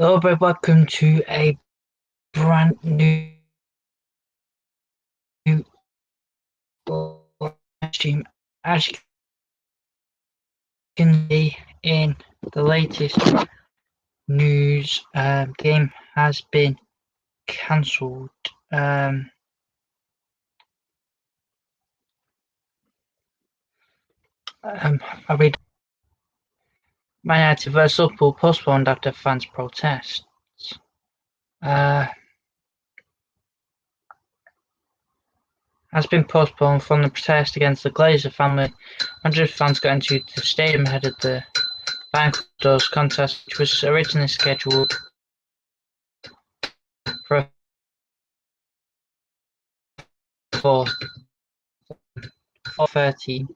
Hello, everybody. Welcome to a brand new stream. As you can see in the latest news, the game has been cancelled. I read Man United vs Liverpool postponed after fans' protests. Has been postponed from the protest against the Glazer family. Hundreds of fans got into the stadium ahead of the Bank Doors contest, which was originally scheduled for 4:13.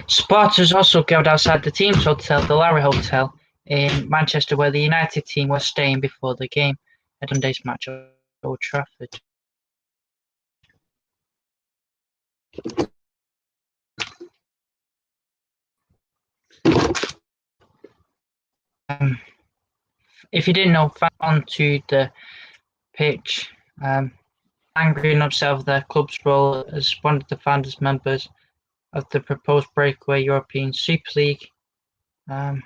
Supporters also gathered outside the team's hotel, the Larry Hotel, in Manchester, where the United team was staying before the game at Sunday's match at Old Trafford. If you didn't know, fans onto the pitch, angry and upset with their club's role as one of the founders members of the proposed breakaway European Super League. Graham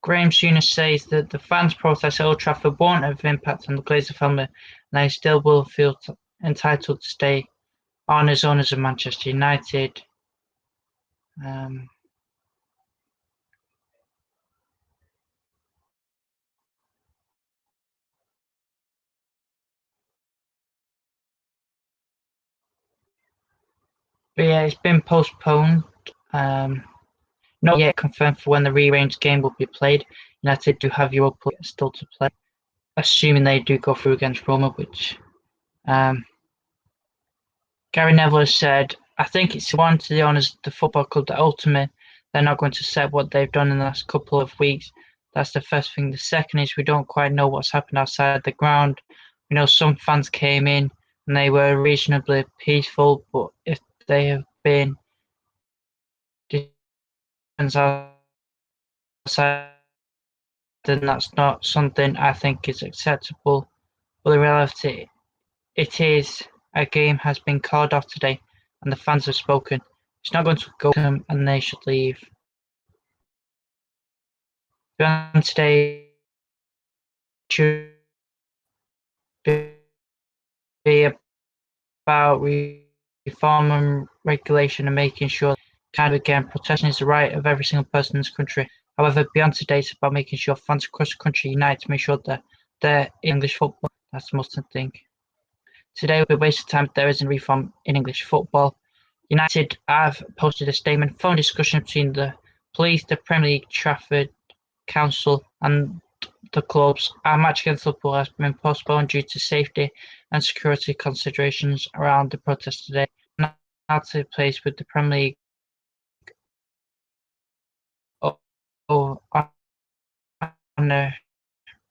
Souness says that the fans' protest at Old Trafford won't have impact on the Glazer family, and they still will feel entitled to stay on as owners of Manchester United. But yeah, it's been postponed. Not yet confirmed for when the rearranged game will be played. United do have Europa still to play, assuming they do go through against Roma, which Gary Neville has said, I think it's one to the owners of the football club that ultimately they're not going to accept what they've done in the last couple of weeks. That's the first thing. The second is we don't quite know what's happened outside the ground. We know some fans came in and they were reasonably peaceful, but if they have been outside, then that's not something I think is acceptable. But the reality it is a game has been called off today and the fans have spoken. It's not going to go to them and they should leave. Beyond today should be about reform and regulation and making sure again protection is the right of every single person in this country. However, beyond today it's about making sure fans across the country unite to make sure that they're English football. That's the most important thing. Today will be a waste of time if there isn't reform in English football. United have posted a statement following discussion between the police, the Premier League, Trafford Council and the clubs. Our match against Liverpool has been postponed due to safety and security considerations around the protest today. Now to take place with the Premier League on a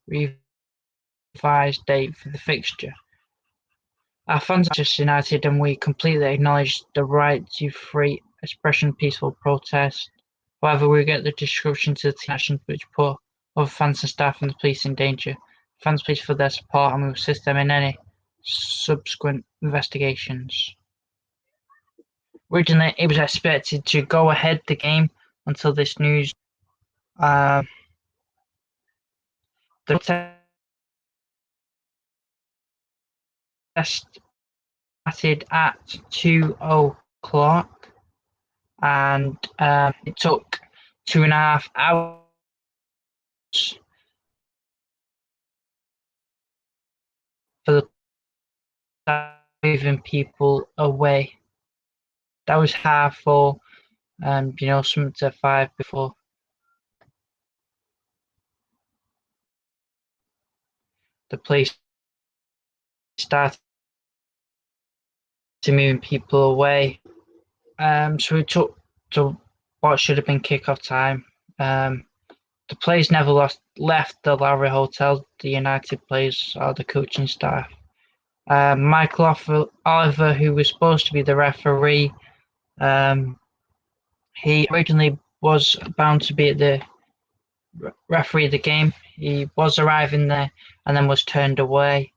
revised date for the fixture. Our fans are Manchester United and we completely acknowledge the right to free expression, peaceful protest. However, we get the disruption to the team actions which put other fans and staff and the police in danger. Fans please for their support and we will assist them in any subsequent investigations. Originally, it was expected to go ahead the game until this news. The test started at 2:00 and it took 2.5 hours for the moving people away. that was half full, something to 5 before the police started moving people away. So we took to what should have been kickoff time. The players never left the Lowry Hotel, the United players or the coaching staff. Michael Oliver, who was supposed to be the referee, he originally was bound to be at the referee of the game. He was arriving there and then was turned away.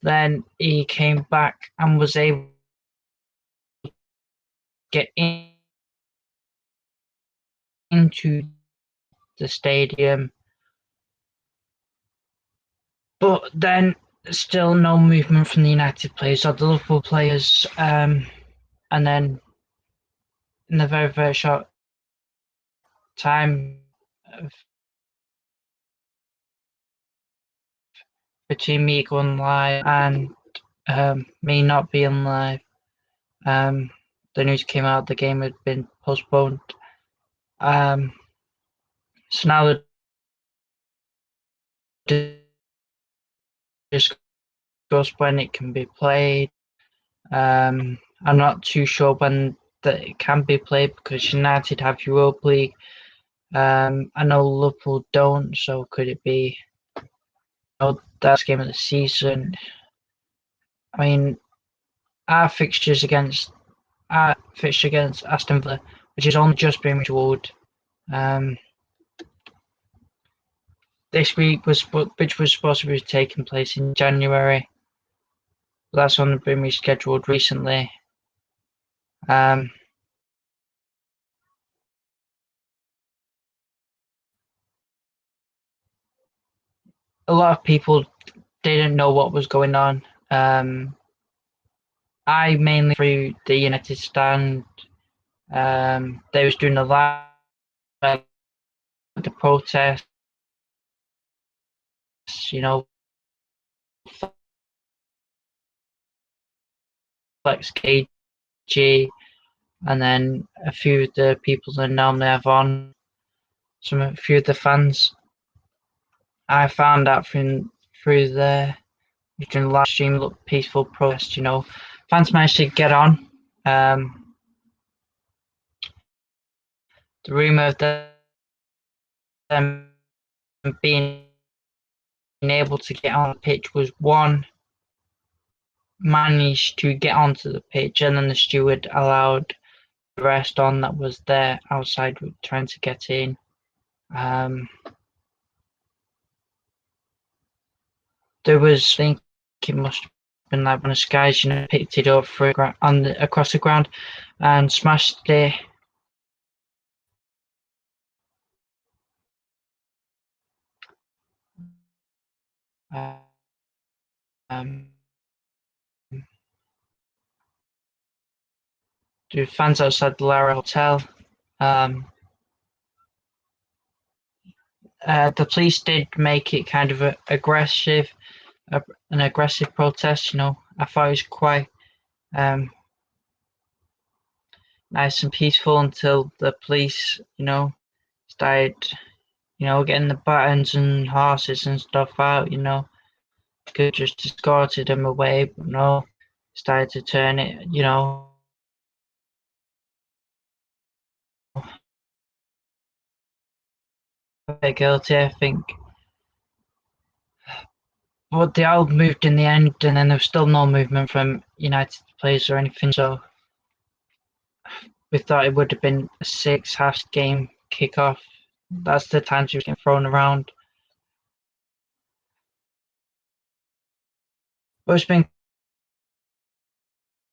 Then he came back and was able to get into the stadium. But then still no movement from the United players or the Liverpool players. And then in a very, very short time between me going live and me not being live, the news came out the game had been postponed. So now they're discuss when it can be played. I'm not too sure when that it can be played because United have Europa League. I know Liverpool don't, so could it be that game of the season? I mean, our fixture against Aston Villa, which is only just been rescheduled. This week which was supposed to be taking place in January. But that's only been rescheduled recently. A lot of people didn't know what was going on. I mainly through the United stand. They was doing the live, the protests, Flex KG, and then a few of the people that normally have on, a few of the fans. I found out through the live stream, look peaceful protest. Fans managed to get on. The rumour of them being able to get on the pitch was one managed to get onto the pitch, and then the steward allowed the rest on that was there outside trying to get in. There was, I think it must have been like one of the guys, picked it up across the ground and smashed it. The fans outside the Lara Hotel. The police did make it kind of an aggressive protest. I thought it was quite nice and peaceful until the police, started, getting the batons and horses and stuff out. Could just escorted them away, but no, started to turn it, very guilty, I think. But they all moved in the end, and then there was still no movement from United players or anything, so we thought it would have been a 6-half game kickoff. That's the times he was getting thrown around. But it's been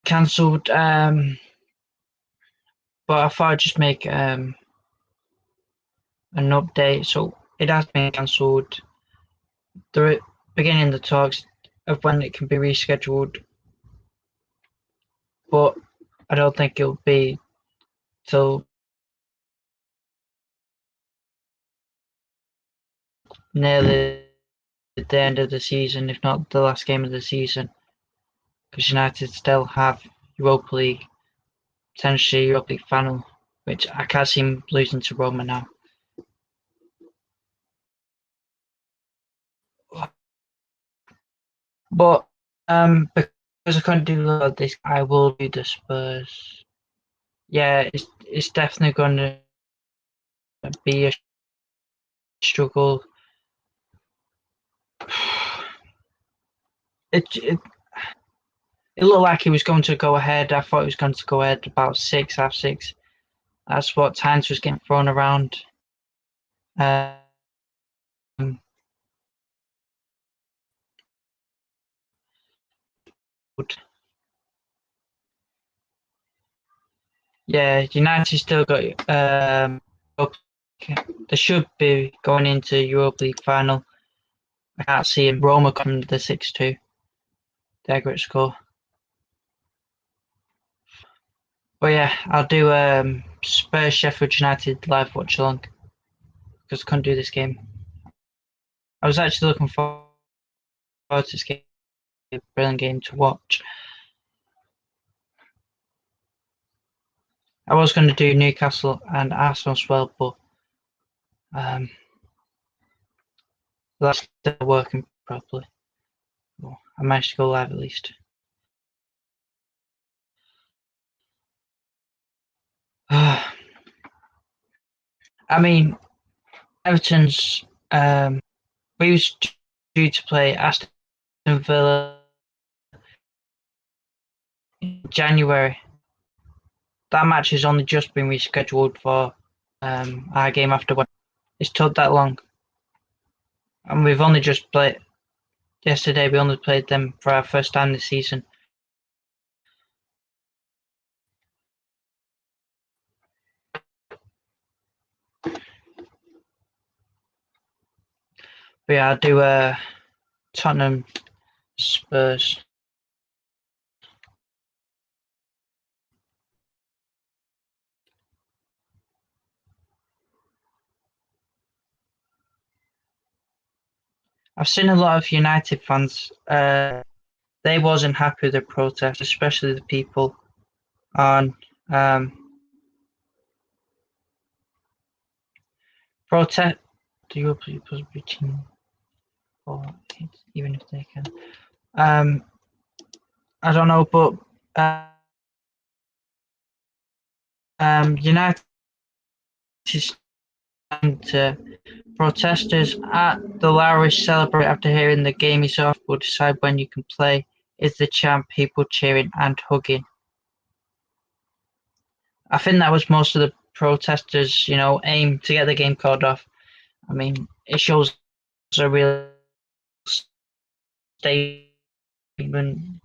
cancelled, but I thought I'd just make an update. So it has been cancelled. They're beginning the talks of when it can be rescheduled, but I don't think it'll be till nearly the end of the season, if not the last game of the season, because United still have Europa League potentially Europa League final, which I can't see him losing to Roma now. But because I couldn't do this, I will do the Spurs. Yeah, it's definitely going to be a struggle. It looked like he was going to go ahead. I thought he was going to go ahead about 6:30. That's what times was getting thrown around. Um, yeah, United still got they should be going into Europa League final. I can't see him. Roma coming the 6-2. Their great score. But yeah, I'll do Spurs Sheffield United live watch along because I couldn't do this game. I was actually looking forward to this game. A brilliant game to watch. I was going to do Newcastle and Arsenal as well, but that's still working properly. Well, I managed to go live at least. I mean, Everton's we was due to play Aston Villa in January. That match has only just been rescheduled for our game after one. It's took that long, and we've only just played yesterday. We only played them for our first time this season. But yeah, I'll do Tottenham Spurs. I've seen a lot of United fans. They wasn't happy with the protest, especially the people on protest. Do you people reaching for it, even if they can? I don't know, but United protesters at the Lowry celebrate after hearing the game is off. Will decide when you can play. Is the chant people cheering and hugging? I think that was most of the protesters, aim to get the game called off. I mean, it shows a real statement.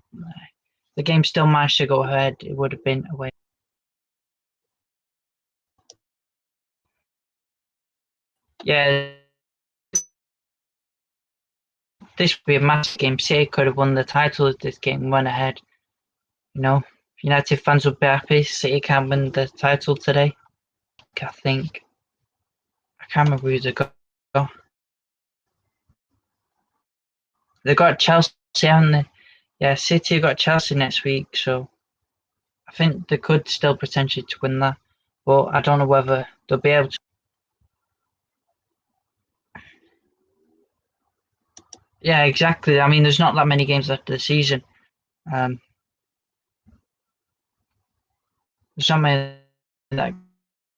The game still managed to go ahead. It would have been away. Yeah, this would be a massive game. City could have won the title if this game went ahead. United fans would be happy. City can't win the title today. I can't remember who they got. They got Chelsea, haven't they? Yeah, City got Chelsea next week, so I think they could still potentially to win that. But I don't know whether they'll be able to. Yeah, exactly. I mean, there's not that many games left of the season. There's not many that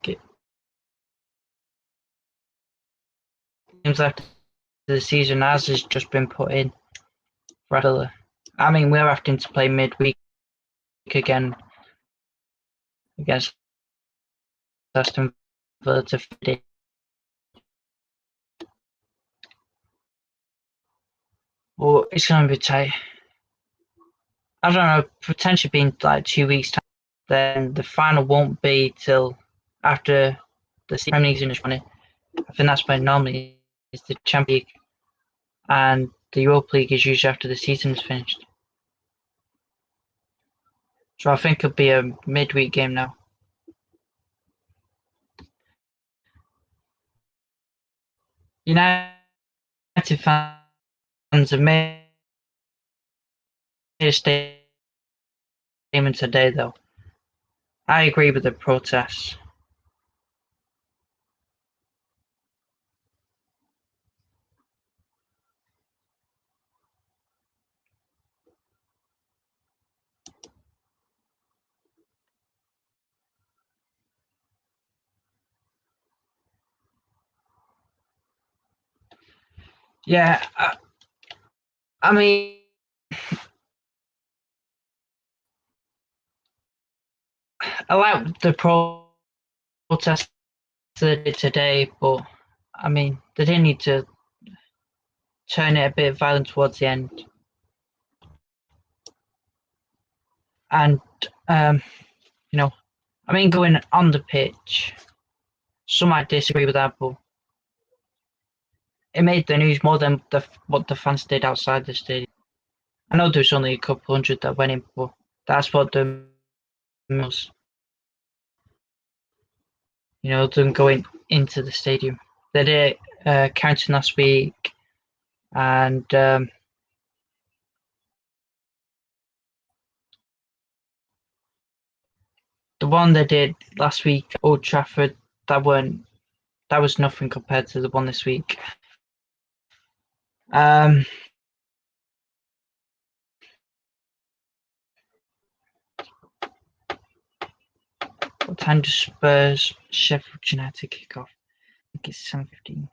games left of the season as has just been put in. Rather, I mean, we're having to play midweek again against Aston Villa to fit in. Well, it's going to be tight. I don't know, potentially being like 2 weeks time, then the final won't be till after the Premier League's finished running. I think that's when normally is the Champions League, and the Europa League is usually after the season is finished. So I think it'll be a midweek game now. United fans have made a statement today, though. I agree with the protests. Yeah, I mean, I like the protests they did today, but I mean, they didn't need to turn it a bit violent towards the end. And you know, I mean, going on the pitch, some might disagree with that, but it made the news more than what the fans did outside the stadium. I know there's only a couple hundred that went in, but that's what the most, them going into the stadium. They did counting last week, and the one they did last week at Old Trafford, that was nothing compared to the one this week. What time does Spurs Sheffield United kick off? I think it's 7:15.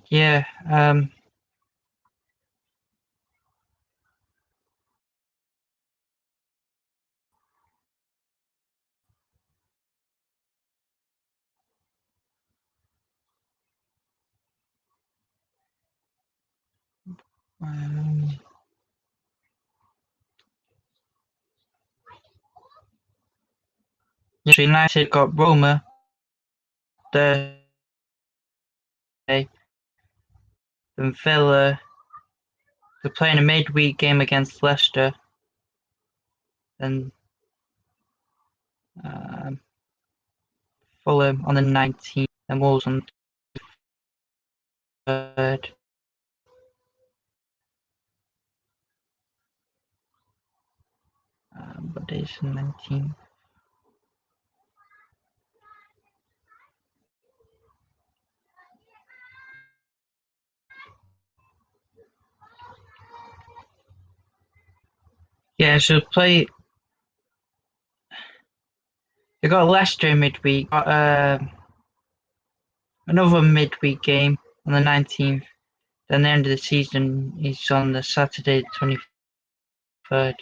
Yeah. United got Roma Thursday, then Villa. They're playing a midweek game against Leicester, then Fulham on the 19th, and Wolves on the 3rd. What day is the 19th? Yeah, so play. They got Leicester midweek. Got another midweek game on the 19th. Then the end of the season is on the Saturday, 23rd.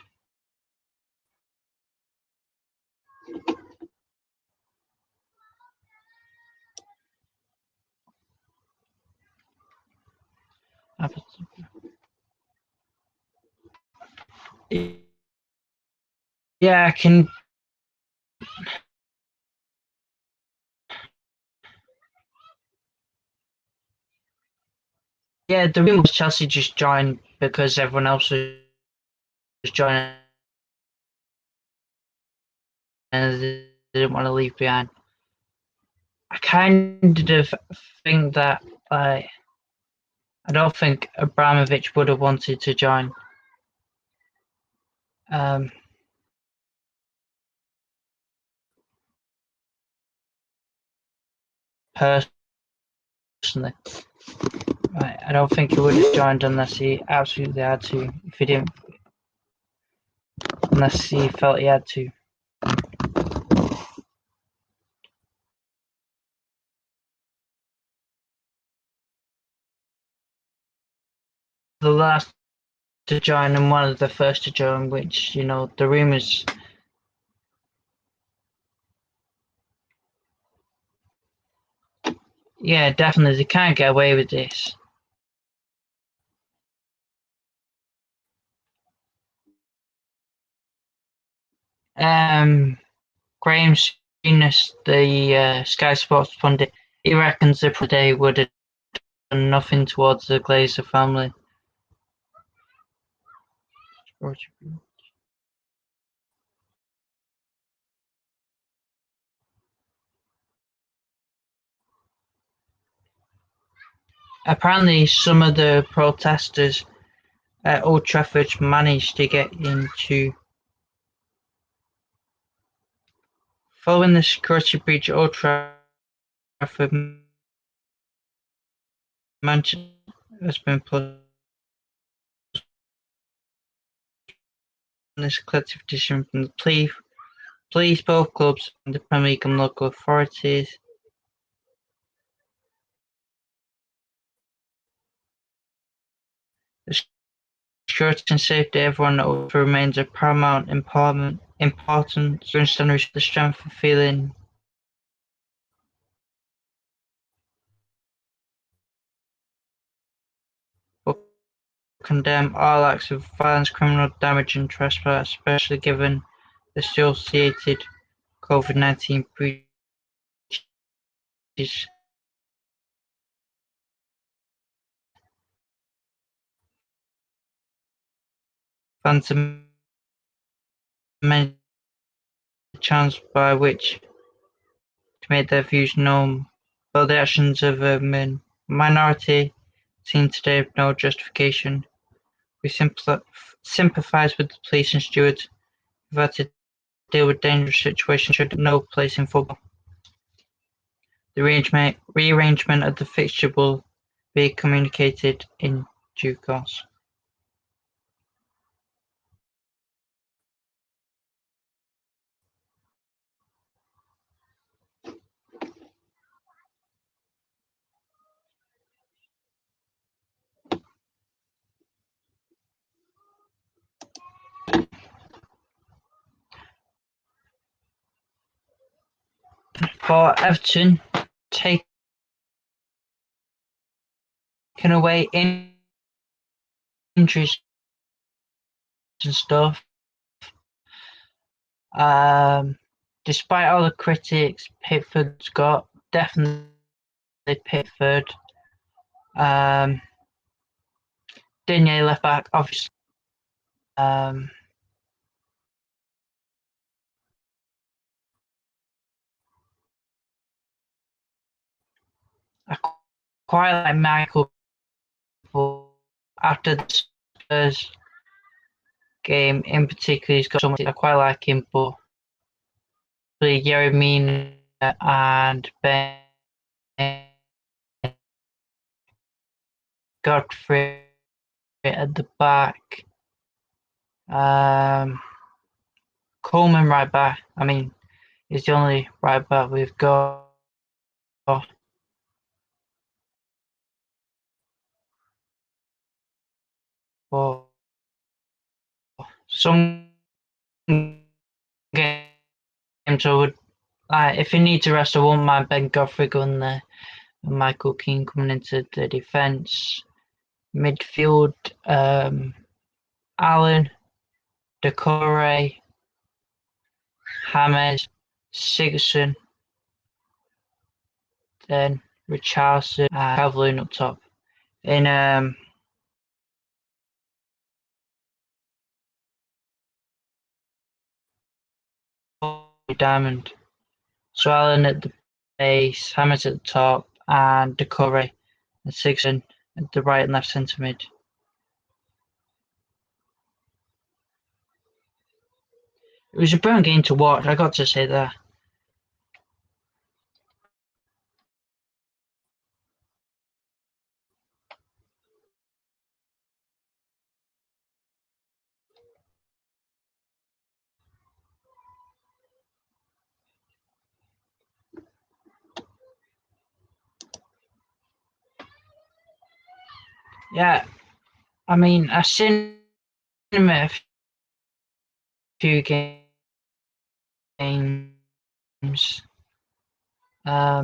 Yeah, I can. Yeah, the rumor was Chelsea just joined because everyone else was joining and they didn't want to leave behind. I kind of think that I don't think Abramovich would have wanted to join. Personally, I don't think he would have joined unless he absolutely had to. If he didn't, unless he felt he had to. The last to join and one of the first to join, which the rumors. Yeah, definitely they can't get away with this. Graham Souness, the Sky Sports pundit, he reckons the day would have done nothing towards the Glazer family. Apparently, some of the protesters at Old Trafford managed to get into. Following the security breach at Old Trafford, Manchester has been put on this collective petition from the police, both clubs, and the Premier League and local authorities. The security and safety of everyone at Old Trafford remains of paramount importance. We understand the strength of feeling but condemn all acts of violence, criminal damage and trespass, especially given the associated COVID-19 breaches. Fans have many channels by which to make their views known, but the actions of a minority seen today have no justification. We sympathise with the police and stewards who've had to deal with dangerous situations should no place in football. The rearrangement of the fixture will be communicated in due course. For Everton, taking away injuries and stuff, despite all the critics Pickford's got, definitely Pickford. Digne left back, obviously. I quite like Michael, but after the Spurs game in particular, he's got so much. I quite like him, but Yeremina and Ben Godfrey at the back. Coleman right back. I mean, he's the only right back we've got. But some games I would, if you need to rest, I won't mind Ben Godfrey going there and Michael Keane coming into the defence. Midfield, Allen, Decore, James, Sigurdsson, then Richarlison, and Calvert-Lewin up top. In Diamond. So Allen at the base, Hammers at the top, and Decore and Sigurdsson at the right and left centre mid. It was a brilliant game to watch, I got to say that. Yeah, I mean, I've seen him at a few games. I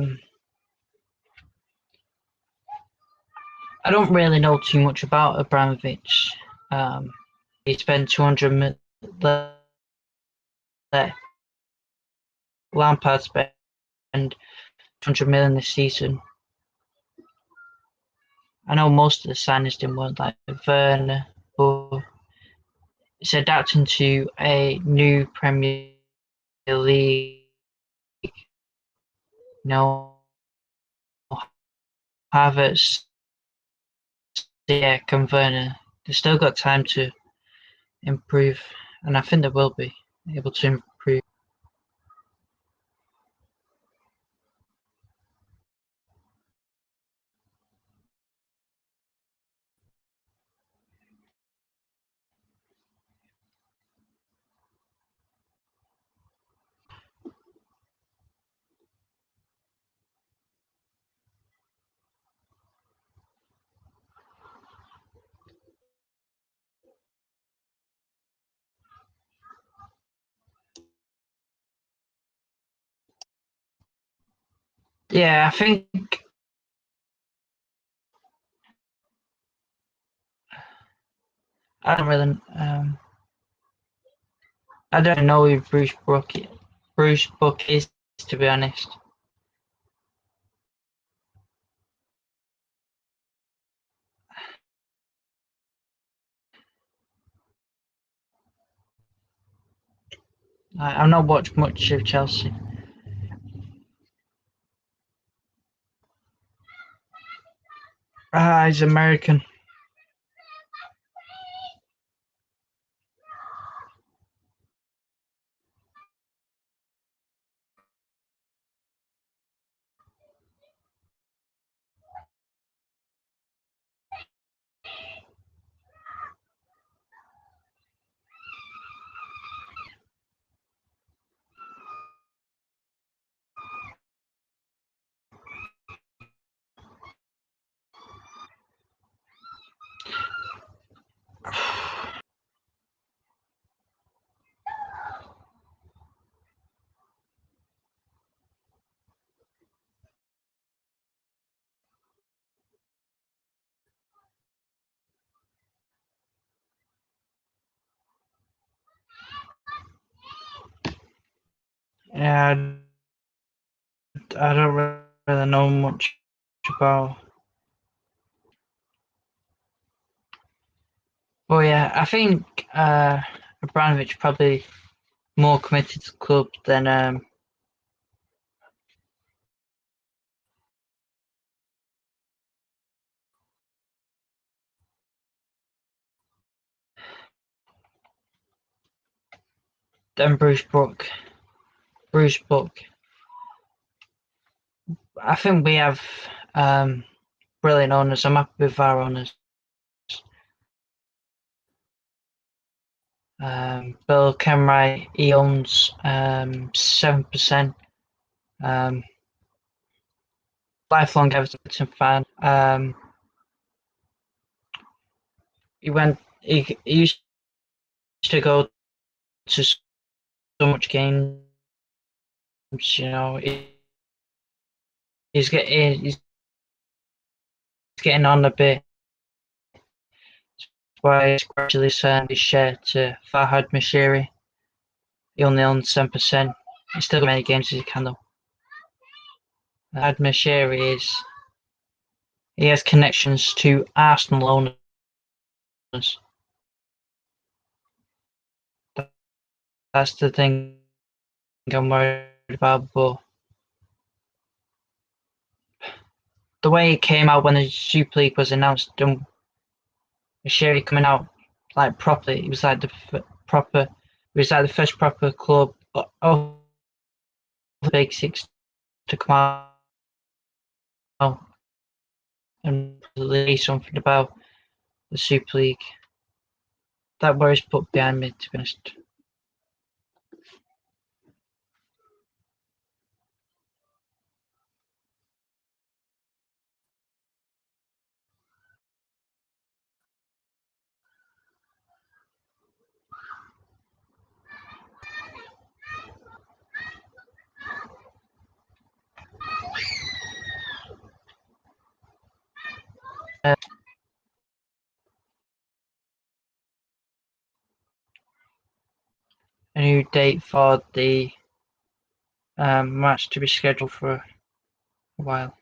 don't really know too much about Abramovich. He spent 200 million. Lampard spent 200 million this season. I know most of the signings didn't work, like Werner, but it's adapting to a new Premier League. You know, Havertz yeah, converter. They've still got time to improve, and I think they will be able to improve. Yeah, I think I don't really. I don't know who Bruce Brook is, to be honest. I've not watched much of Chelsea. He's American. Yeah, I don't really know much about. But yeah, I think Abramovich probably more committed to the club than Bruce Brook. Bruce Brook. I think we have brilliant owners. I'm happy with our owners. Bill Kenwright, he owns 7%. Lifelong Everton fan. He used to go to so much games. You know, he's getting on a bit. That's why he's gradually selling his share to Farhad Mashiri. He only owns 7%. He's still got many games as he can though. Farhad Mashiri he has connections to Arsenal owners. That's the thing I'm worried about. But the way it came out when the Super League was announced, and Sherry coming out like properly, it was like the first proper club of the Big Six to come out and say something about the Super League. That worries put behind me, to be honest. Uh, a new date for the match to be scheduled for a while.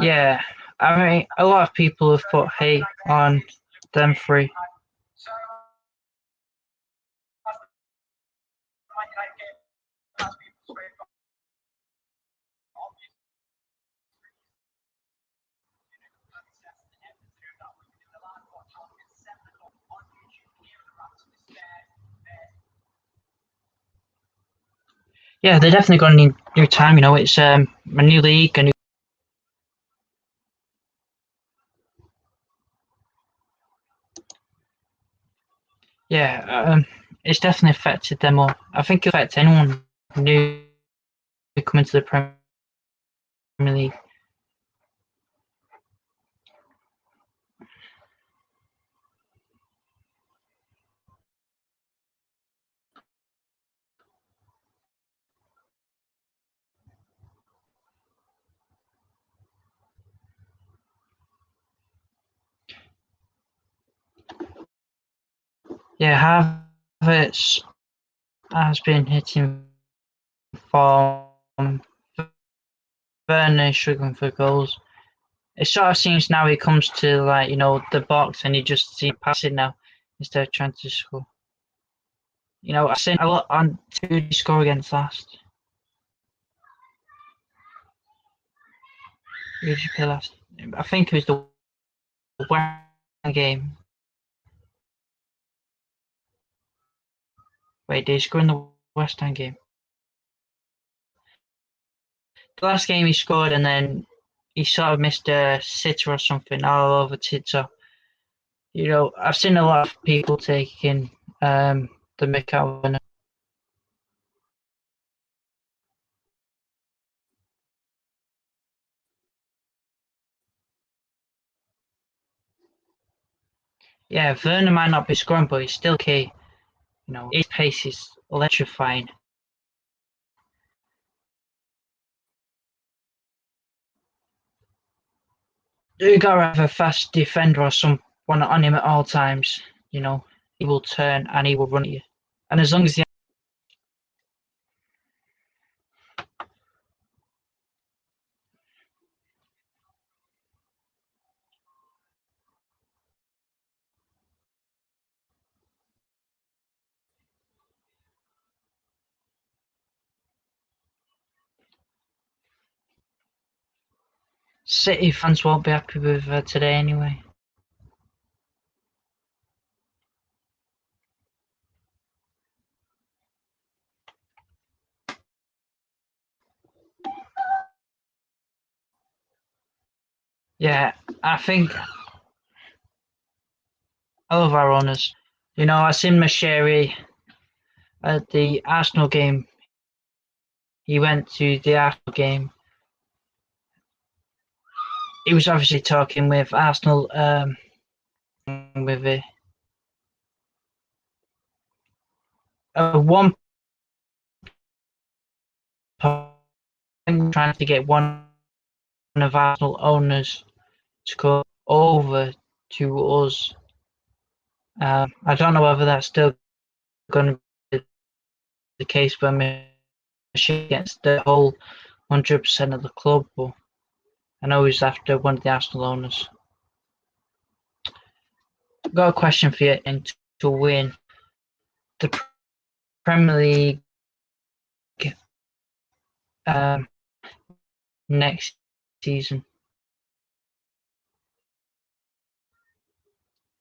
Yeah, I mean, a lot of people have put hate on them three. Yeah, they're definitely going to need new time. You know, it's a new league, a new. Yeah, it's definitely affected them all. I think it affects anyone new coming to the Premier League. Yeah, Havertz has been hitting form. Werner is struggling for goals. It sort of seems now he comes to the box and he just seems passing now instead of trying to score. I've seen a lot on who did he score against last? Who did you play last? I think it was the West Ham game. Wait, did he score in the West Ham game? The last game he scored and then he sort of missed a sitter or something all over TikTok. I've seen a lot of people taking the mick out of him. Yeah, Werner might not be scoring, but he's still key. His pace is electrifying. You gotta have a fast defender or someone on him at all times. He will turn and he will run at you. And as long as he City fans won't be happy with today anyway. Yeah, I think I love our owners. I seen Masheri at the Arsenal game. He went to the Arsenal game. He was obviously talking with Arsenal, with one point trying to get one of Arsenal owners to go over to us. I don't know whether that's still going to be the case when Masheri gets the whole 100% of the club, but I know he's after one of the Arsenal owners. I've got a question for you, and to win the Premier League next season,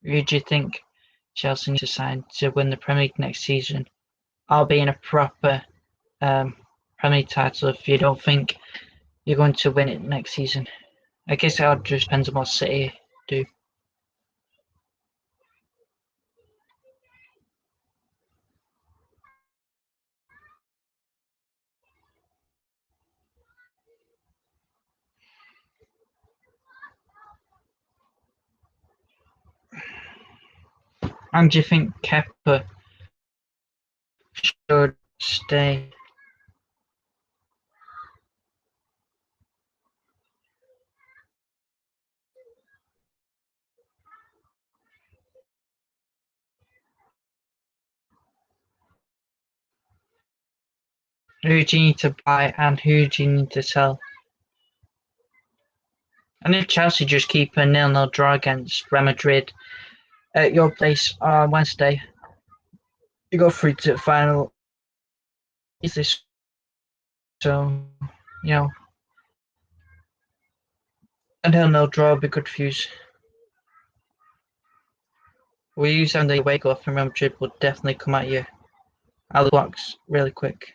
who do you think Chelsea need to sign to win the Premier League next season? I'll be in a proper Premier League title if you don't think you're going to win it next season. I guess it all just depends on what City do. And do you think Kepa should stay? Who do you need to buy and who do you need to sell? And if Chelsea just keep a 0-0 draw against Real Madrid at your place on Wednesday, you go through to the final easily. So, you know, a 0-0 draw would be good for you. We use on the away goal from Real Madrid will definitely come at you out of the blocks really quick.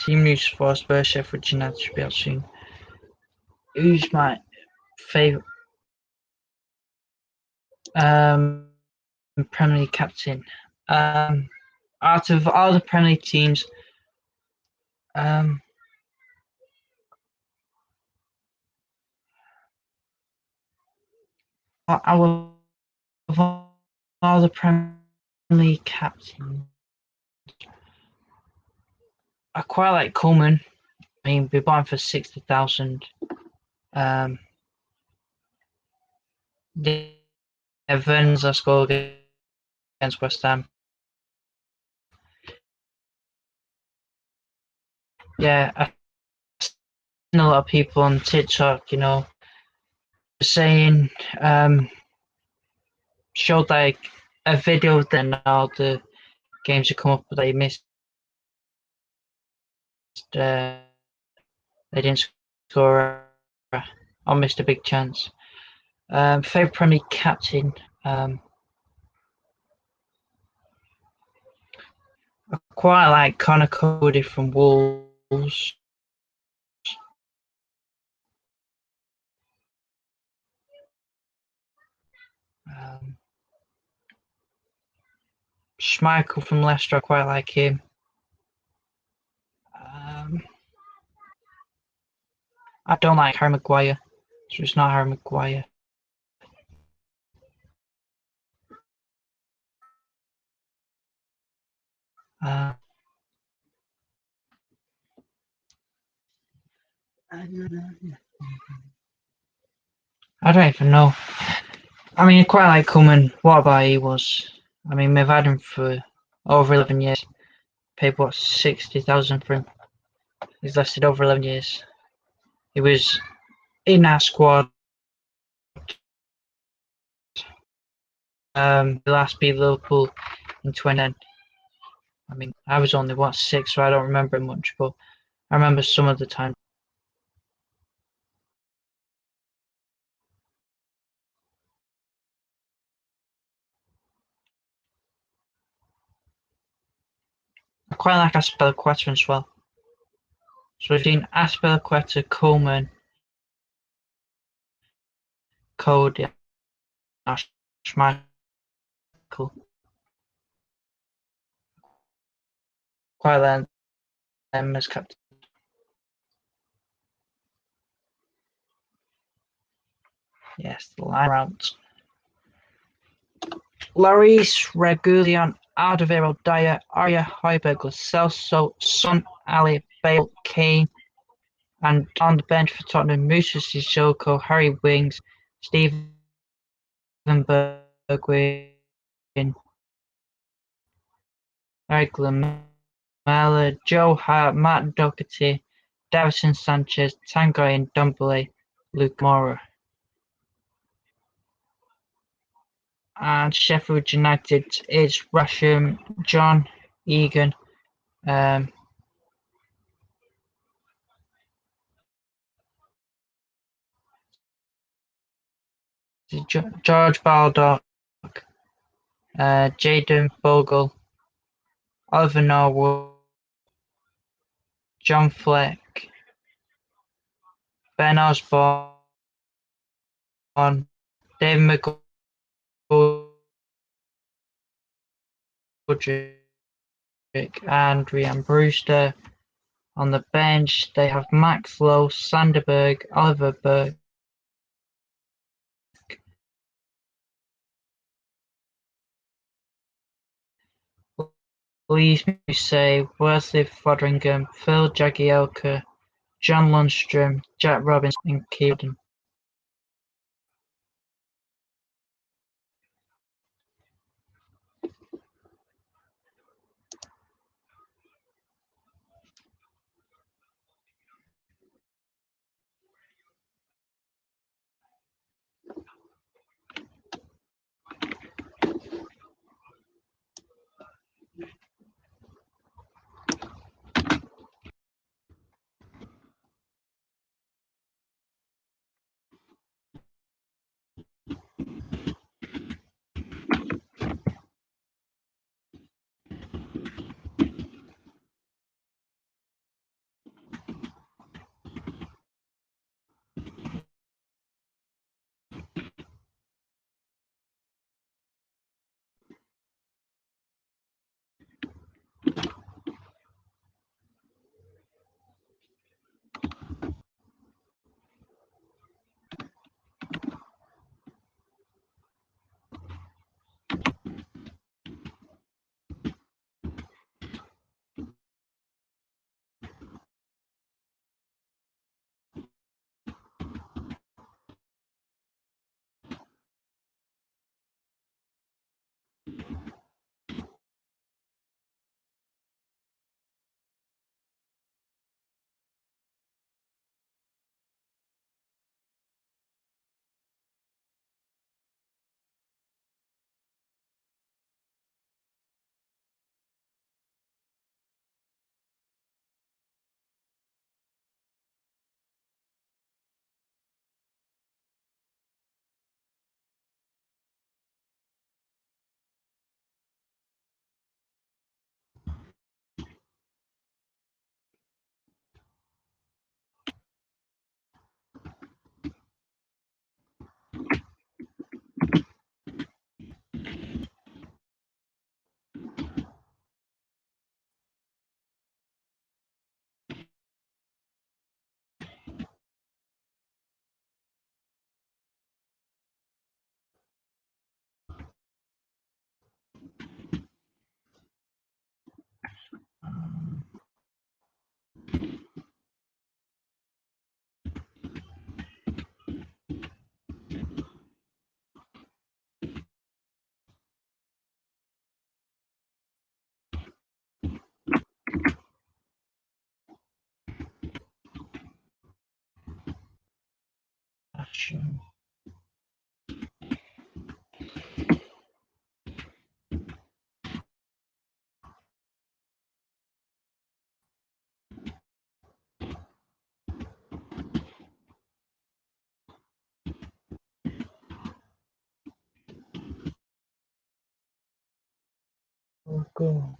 Team news for Spurs, Sheffield United should be out soon. Who's my favourite Premier League captain? Out of all the Premier League teams, of all the Premier League captains, I quite like Coleman. I mean, we bought him for 60,000. Yeah, Vernon's a score against West Ham. Yeah, I've seen a lot of people on TikTok, saying, showed like a video of then all the games that come up, but they missed. They didn't score or missed a big chance. Favorite Premier League captain. I quite like Connor Cody from Wolves. Schmeichel from Leicester, I quite like him. I don't like Harry Maguire, so it's not Harry Maguire. I don't even know. I mean, I quite like Coleman. What about he was? I mean, we've had him for over 11 years. Paid what, 60,000 for him. He's lasted over 11 years. He was in our squad. Last beat Liverpool in 2010. I mean, I was only 6, so I don't remember much, but I remember some of the time. I quite like Aspilicueta as well. So we've seen Aspilicueta, Coleman, Cody, and Schmeichel. Quite like them as captain. Yes, the line out. Lloris, Regulion, Alderweireld, Dyer, Arya, Højbjerg, Celso, Son, Ali, Bale, Kane, and on the bench for Tottenham, Musa Sissoko, Harry Winks, Steven Bergwijn, Eric Lamela, Joe Hart, Matt Doherty, Davison Sanchez, Tanguy Ndombele, Luke Moura. And Sheffield United is Rasham, John Egan, George Baldock, Jayden Bogle, Oliver Norwood, John Fleck, Ben Osborne, Dave McGoldrick, and Ryan Brewster. On the bench, they have Max Lowe, Sanderberg, Oliver Burke, Lee Musset, Wesley Foderingham, Phil Jagielka, John Lundstrom, Jack Robinson, and Keelan. Go.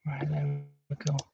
Right, there we go.